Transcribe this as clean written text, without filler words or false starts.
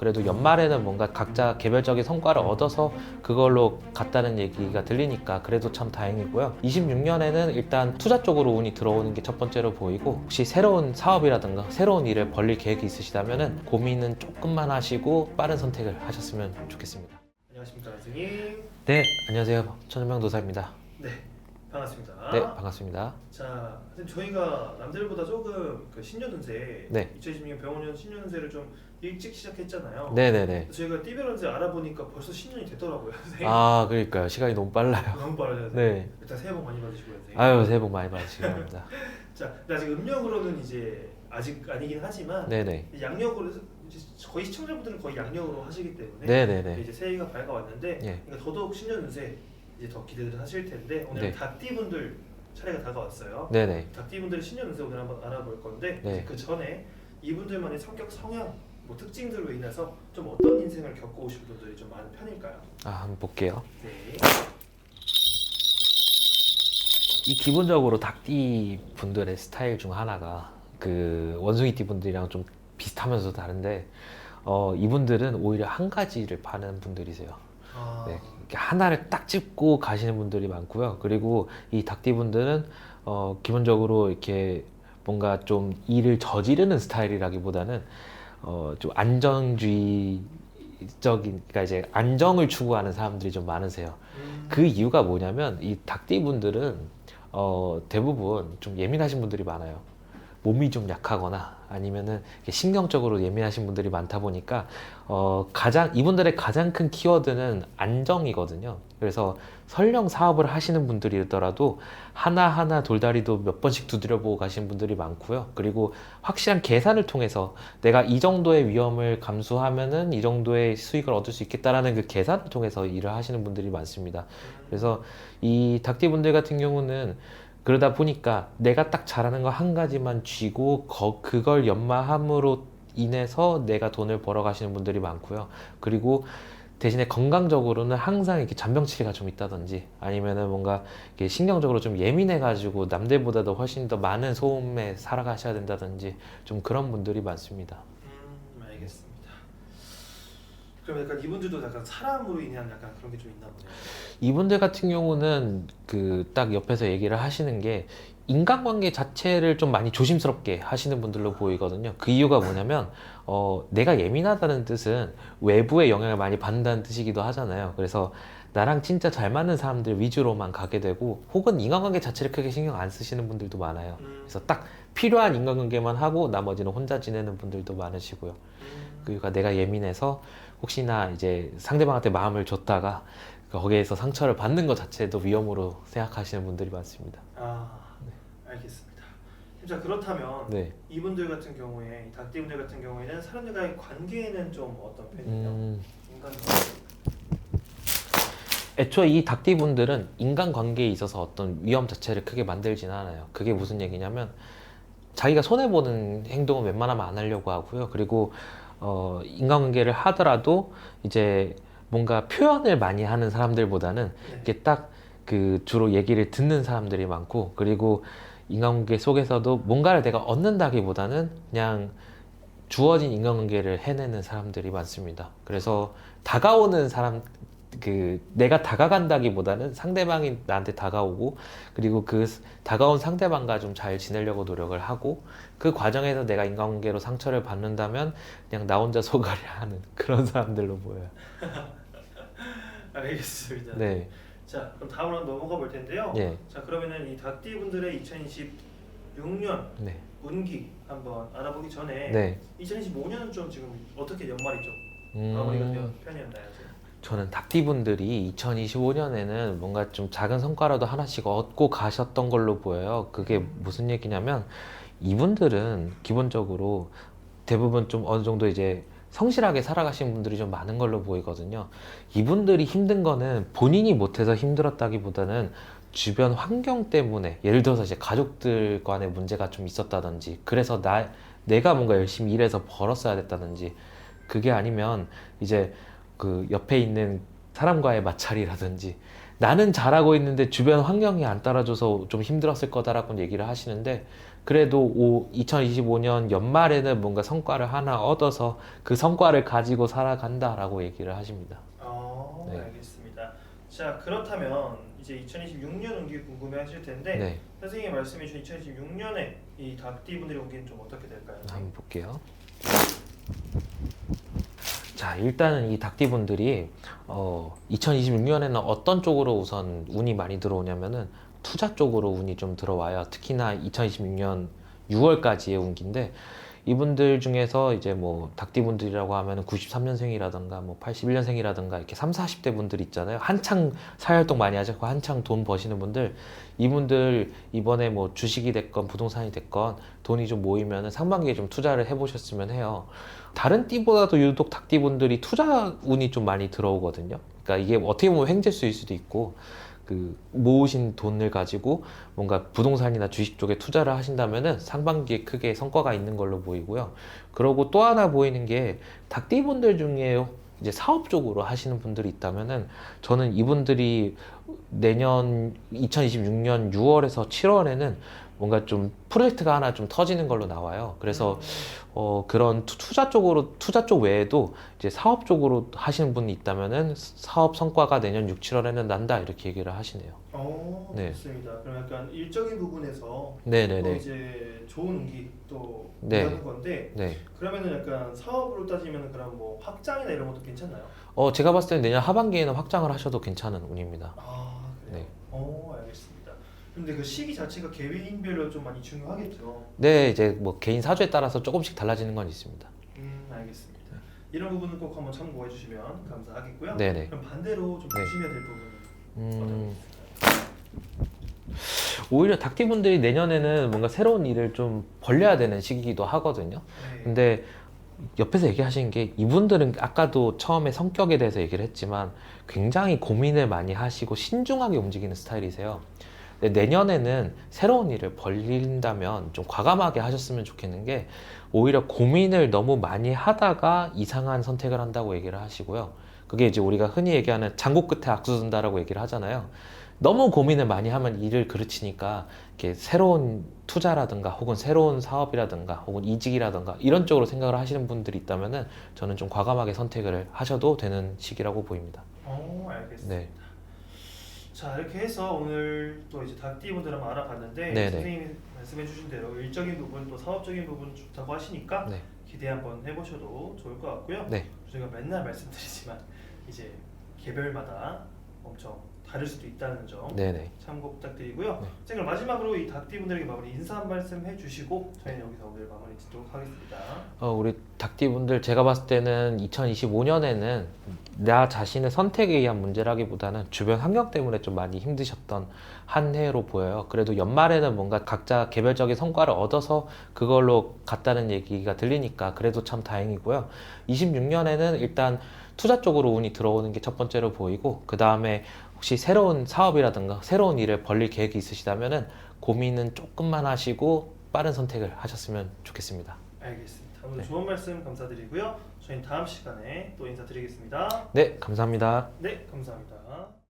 그래도 연말에는 뭔가 각자 개별적인 성과를 얻어서 그걸로 갔다는 얘기가 들리니까 그래도 참 다행이고요. 26년에는 일단 투자 쪽으로 운이 들어오는 게 첫 번째로 보이고, 혹시 새로운 사업이라든가 새로운 일을 벌릴 계획이 있으시다면 고민은 조금만 하시고 빠른 선택을 하셨으면 좋겠습니다. 안녕하십니까 선생님. 네, 안녕하세요. 천연명도사입니다. 네, 반갑습니다. 네, 반갑습니다. 자, 선생님 저희가 남들보다 조금 그 신년운세, 네. 2026년 병원년 신년운세를 좀 일찍 시작했잖아요. 네네네. 저희가 띠별운세 알아보니까 벌써 신년이 됐더라고요, 선생님. 아, 그러니까요. 시간이 너무 빨라요. 너무 빠르죠. 네. 일단 새해 복 많이 받으시고요, 선생님. 아유, 새해 복 많이 받으시기 바랍니다. 자, 근데 아직 음력으로는 이제 아직 아니긴 하지만 네네. 양력으로 이제 거의 시청자분들은 거의 양력으로 하시기 때문에 네네네. 이제 새해가 밝아왔는데 예. 그러니까 더더욱 신년운세 이제 더 기대를 하실 텐데 오늘 네. 닭띠분들 차례가 다가왔어요. 네네. 닭띠분들의 신년운세 오늘 한번 알아볼 건데 네. 그 전에 이분들만의 성격 성향 뭐 특징들로 인해서 좀 어떤 인생을 겪어오신 분들이 좀 많은 편일까요? 아, 한번 볼게요. 네. 이 기본적으로 닭띠 분들의 스타일 중 하나가 그 원숭이띠 분들이랑 좀 비슷하면서도 다른데, 이분들은 오히려 한 가지를 파는 분들이세요. 아, 네, 이렇게 하나를 딱 짚고 가시는 분들이 많고요. 그리고 이 닭띠 분들은 기본적으로 이렇게 뭔가 좀 일을 저지르는 스타일이라기보다는 좀 안정주의적인, 그러니까 이제 안정을 추구하는 사람들이 좀 많으세요. 그 이유가 뭐냐면 이 닭띠 분들은 대부분 좀 예민하신 분들이 많아요. 몸이 좀 약하거나 아니면은 이렇게 신경적으로 예민하신 분들이 많다 보니까 이분들의 가장 큰 키워드는 안정이거든요. 그래서 설령 사업을 하시는 분들이더라도 하나하나 돌다리도 몇 번씩 두드려보고 가시는 분들이 많고요. 그리고 확실한 계산을 통해서 내가 이 정도의 위험을 감수하면은 이 정도의 수익을 얻을 수 있겠다라는 그 계산을 통해서 일을 하시는 분들이 많습니다. 그래서 이 닭띠 분들 같은 경우는 그러다 보니까 내가 딱 잘하는 거 한 가지만 쥐고 그걸 연마함으로 인해서 내가 돈을 벌어 가시는 분들이 많고요. 그리고 대신에 건강적으로는 항상 이렇게 잔병치레가 좀 있다든지 아니면은 뭔가 이렇게 신경적으로 좀 예민해 가지고 남들보다도 훨씬 더 많은 소음에 살아가셔야 된다든지 좀 그런 분들이 많습니다. 알겠습니다. 그럼 약간 이분들도 약간 사람으로 인한 약간 그런 게 좀 있나 보네요. 이분들 같은 경우는 그 딱 옆에서 얘기를 하시는 게 인간관계 자체를 좀 많이 조심스럽게 하시는 분들로 보이거든요. 그 이유가 뭐냐면 내가 예민하다는 뜻은 외부의 영향을 많이 받는다는 뜻이기도 하잖아요. 그래서 나랑 진짜 잘 맞는 사람들 위주로만 가게 되고, 혹은 인간관계 자체를 크게 신경 안 쓰시는 분들도 많아요. 그래서 딱 필요한 인간관계만 하고 나머지는 혼자 지내는 분들도 많으시고요. 그러니까 내가 예민해서 혹시나 이제 상대방한테 마음을 줬다가 거기에서 상처를 받는 것 자체도 위험으로 생각하시는 분들이 많습니다. 아, 알겠습니다. 자, 그렇다면 네. 이분들 같은 경우에 이 닭띠분들 같은 경우에는 사람들과의 관계는 좀 어떤 편이에요? 인간관계. 애초에 이 닭띠 분들은 인간관계에 있어서 어떤 위험 자체를 크게 만들지는 않아요. 그게 무슨 얘기냐면 자기가 손해보는 행동은 웬만하면 안 하려고 하고요. 그리고 인간관계를 하더라도 이제 뭔가 표현을 많이 하는 사람들보다는 네. 이게 딱 그 주로 얘기를 듣는 사람들이 많고, 그리고 인간관계 속에서도 뭔가를 내가 얻는다기보다는 그냥 주어진 인간관계를 해내는 사람들이 많습니다. 그래서 다가오는 사람, 내가 다가간다기보다는 상대방이 나한테 다가오고, 그리고 그 다가온 상대방과 좀 잘 지내려고 노력을 하고, 그 과정에서 내가 인간관계로 상처를 받는다면 그냥 나 혼자 소갈이 하는 그런 사람들로 보여요. 알겠습니다. 네. 자, 그럼 다음으로 넘어가 볼 텐데요. 예. 자, 그러면은 이 닭띠분들의 2026년 네. 운기 한번 알아보기 전에 네. 2025년은 좀 지금 어떻게 연말이 좀 음. 마무리가 되는 편이었나요? 저는 닭띠분들이 2025년에는 뭔가 좀 작은 성과라도 하나씩 얻고 가셨던 걸로 보여요. 그게 무슨 얘기냐면 이분들은 기본적으로 대부분 좀 어느 정도 이제 성실하게 살아가신 분들이 좀 많은 걸로 보이거든요. 이분들이 힘든 거는 본인이 못해서 힘들었다기보다는 주변 환경 때문에, 예를 들어서 이제 가족들 간의 문제가 좀 있었다든지, 그래서 내가 뭔가 열심히 일해서 벌었어야 됐다든지, 그게 아니면 이제 그 옆에 있는 사람과의 마찰이라든지, 나는 잘하고 있는데 주변 환경이 안 따라줘서 좀 힘들었을 거다라고 얘기를 하시는데, 그래도 2025년 연말에는 뭔가 성과를 하나 얻어서 그 성과를 가지고 살아간다라고 얘기를 하십니다. 네. 알겠습니다. 자, 그렇다면 이제 2026년 운기 궁금해하실 텐데 네, 선생님이 말씀해주신 2026년에 이 닭띠 분들의 운기는 좀 어떻게 될까요? 한번 볼게요. 자, 일단은 이 닭띠분들이 2026년에는 어떤 쪽으로 우선 운이 많이 들어오냐면은 투자 쪽으로 운이 좀 들어와요. 특히나 2026년 6월까지의 운기인데 이분들 중에서 이제 뭐 닭띠분들이라고 하면은 93년생이라든가 뭐 81년생이라든가 이렇게 3, 40대 분들 있잖아요. 한창 사회활동 많이 하시고 한창 돈 버시는 분들, 이분들 이번에 뭐 주식이 됐건 부동산이 됐건 돈이 좀 모이면은 상반기에 좀 투자를 해보셨으면 해요. 다른 띠보다도 유독 닭띠분들이 투자 운이 좀 많이 들어오거든요. 그러니까 이게 어떻게 보면 횡재수일 수도 있고, 그 모으신 돈을 가지고 뭔가 부동산이나 주식 쪽에 투자를 하신다면은 상반기에 크게 성과가 있는 걸로 보이고요. 그리고 또 하나 보이는 게 닭띠분들 중에 이제 사업 쪽으로 하시는 분들이 있다면은 저는 이분들이 내년 2026년 6월에서 7월에는 뭔가 좀 프로젝트가 하나 좀 터지는 걸로 나와요. 그래서 그런 투자 쪽으로, 투자 쪽 외에도 이제 사업 쪽으로 하시는 분이 있다면은 사업 성과가 내년 6, 7월에는 난다 이렇게 얘기를 하시네요. 네. 좋습니다. 그럼 약간 일적인 부분에서 또 네네네. 이제 좋은 운기 또 네. 하는 건데 네. 그러면은 약간 사업으로 따지면 그럼 뭐 확장이나 이런 것도 괜찮나요? 제가 봤을 때는 내년 하반기에는 확장을 하셔도 괜찮은 운입니다. 그래요? 네. 알겠습니다. 근데 그 시기 자체가 개인별로 좀 많이 중요하겠죠. 네, 이제 뭐 개인 사주에 따라서 조금씩 달라지는 건 있습니다. 알겠습니다. 이런 부분은 꼭 한번 참고해 주시면 감사하겠고요. 네네. 그럼 반대로 좀 네. 조심해야 될 부분은 어떤 게 음, 있을까요? 오히려 닭띠분들이 내년에는 뭔가 새로운 일을 좀 벌려야 되는 시기이기도 하거든요. 네. 근데 옆에서 얘기하신 게 이분들은 아까도 처음에 성격에 대해서 얘기를 했지만 굉장히 고민을 많이 하시고 신중하게 움직이는 스타일이세요. 근데 내년에는 새로운 일을 벌린다면 좀 과감하게 하셨으면 좋겠는 게 오히려 고민을 너무 많이 하다가 이상한 선택을 한다고 얘기를 하시고요. 그게 이제 우리가 흔히 얘기하는 장고 끝에 악수 둔다라고 얘기를 하잖아요. 너무 고민을 많이 하면 일을 그르치니까 이렇게 새로운 투자라든가 혹은 새로운 사업이라든가 혹은 이직이라든가 이런 쪽으로 생각을 하시는 분들이 있다면은 저는 좀 과감하게 선택을 하셔도 되는 시기라고 보입니다. 알겠습니다. 네. 자, 이렇게 해서 오늘 또 이제 닭띠 분들 한번 알아봤는데 네네. 선생님이 말씀해주신 대로 일적인 부분 또 사업적인 부분 좋다고 하시니까 네. 기대 한번 해보셔도 좋을 것 같고요. 네. 저희가 맨날 말씀드리지만 이제 개별마다 엄청 다를 수도 있다는 점 네네. 참고 부탁드리고요. 네. 자, 그럼 마지막으로 이 닭띠 분들에게 마무리 인사 한 말씀 해주시고 저희는 여기서 오늘 마무리 짓도록 하겠습니다. 우리 닭띠분들 제가 봤을 때는 2025년에는 나 자신의 선택에 의한 문제라기보다는 주변 환경 때문에 좀 많이 힘드셨던 한 해로 보여요. 그래도 연말에는 뭔가 각자 개별적인 성과를 얻어서 그걸로 갔다는 얘기가 들리니까 그래도 참 다행이고요. 26년에는 일단 투자 쪽으로 운이 들어오는 게 첫 번째로 보이고, 그 다음에 혹시 새로운 사업이라든가 새로운 일을 벌릴 계획이 있으시다면은 고민은 조금만 하시고 빠른 선택을 하셨으면 좋겠습니다. 알겠습니다. 오늘 네. 좋은 말씀 감사드리고요. 저희는 다음 시간에 또 인사드리겠습니다. 네, 감사합니다. 네, 감사합니다.